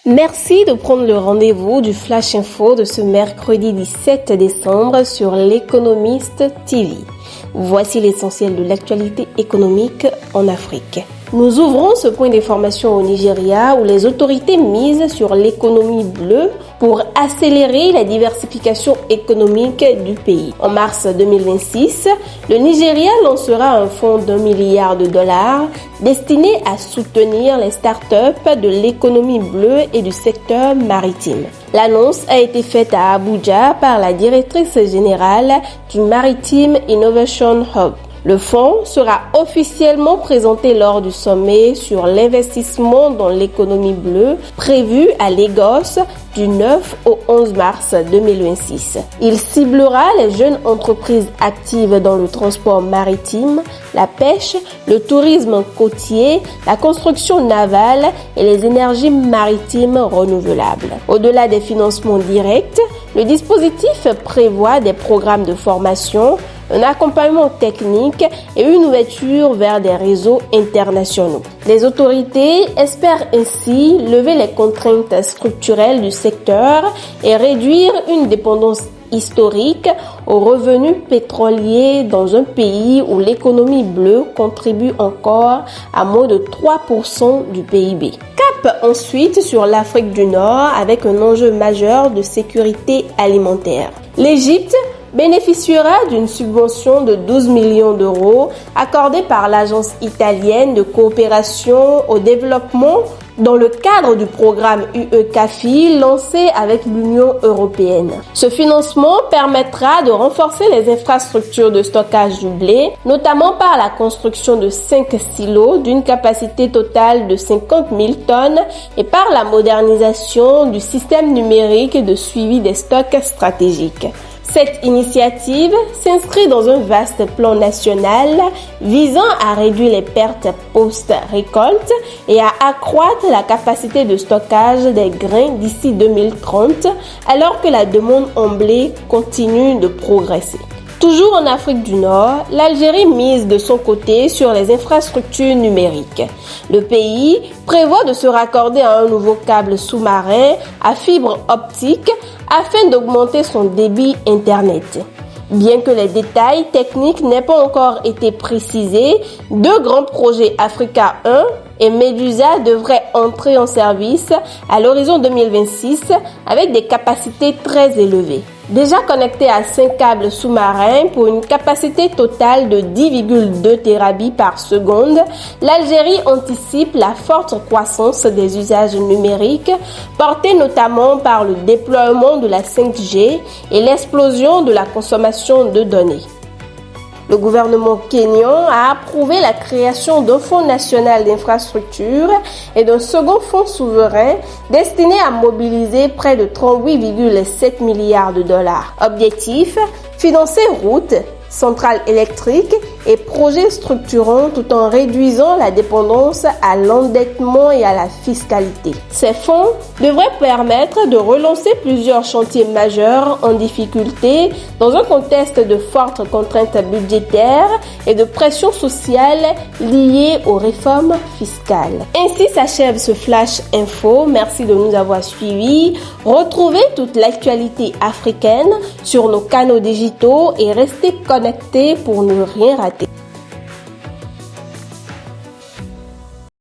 Merci de prendre le rendez-vous du Flash Info de ce mercredi 17 décembre sur l'Économiste TV. Voici l'essentiel de l'actualité économique en Afrique. Nous ouvrons ce point d'information au Nigeria où les autorités misent sur l'économie bleue pour accélérer la diversification économique du pays. En mars 2026, le Nigeria lancera un fonds d'$1 milliard destiné à soutenir les startups de l'économie bleue et du secteur maritime. L'annonce a été faite à Abuja par la directrice générale du Maritime Innovation Hub. Le fonds sera officiellement présenté lors du sommet sur l'investissement dans l'économie bleue prévu à Lagos du 9 au 11 mars 2026. Il ciblera les jeunes entreprises actives dans le transport maritime, la pêche, le tourisme côtier, la construction navale et les énergies maritimes renouvelables. Au-delà des financements directs, le dispositif prévoit des programmes de formation, un accompagnement technique et une ouverture vers des réseaux internationaux. Les autorités espèrent ainsi lever les contraintes structurelles du secteur et réduire une dépendance historique aux revenus pétroliers dans un pays où l'économie bleue contribue encore à moins de 3% du PIB. Cap ensuite sur l'Afrique du Nord avec un enjeu majeur de sécurité alimentaire. L'Égypte bénéficiera d'une subvention de 12 millions d'euros accordée par l'Agence italienne de coopération au développement dans le cadre du programme UE-CAFI lancé avec l'Union européenne. Ce financement permettra de renforcer les infrastructures de stockage du blé, notamment par la construction de 5 silos d'une capacité totale de 50 000 tonnes et par la modernisation du système numérique de suivi des stocks stratégiques. Cette initiative s'inscrit dans un vaste plan national visant à réduire les pertes post-récolte et à accroître la capacité de stockage des grains d'ici 2030, alors que la demande en blé continue de progresser. Toujours en Afrique du Nord, l'Algérie mise de son côté sur les infrastructures numériques. Le pays prévoit de se raccorder à un nouveau câble sous-marin à fibre optique afin d'augmenter son débit Internet. Bien que les détails techniques n'aient pas encore été précisés, 2 grands projets Africa 1 et Medusa devraient entrer en service à l'horizon 2026 avec des capacités très élevées. Déjà connecté à 5 câbles sous-marins pour une capacité totale de 10,2 terabits par seconde, l'Algérie anticipe la forte croissance des usages numériques, portée notamment par le déploiement de la 5G et l'explosion de la consommation de données. Le gouvernement kényan a approuvé la création d'un fonds national d'infrastructure et d'un second fonds souverain destiné à mobiliser près de 38,7 milliards de dollars. Objectif, financer routes, centrales électriques et projets structurants tout en réduisant la dépendance à l'endettement et à la fiscalité. Ces fonds devraient permettre de relancer plusieurs chantiers majeurs en difficulté dans un contexte de fortes contraintes budgétaires et de pression sociale liées aux réformes fiscales. Ainsi s'achève ce Flash Info. Merci de nous avoir suivis. Retrouvez toute l'actualité africaine sur nos canaux digitaux et restez connectés pour ne rien rater.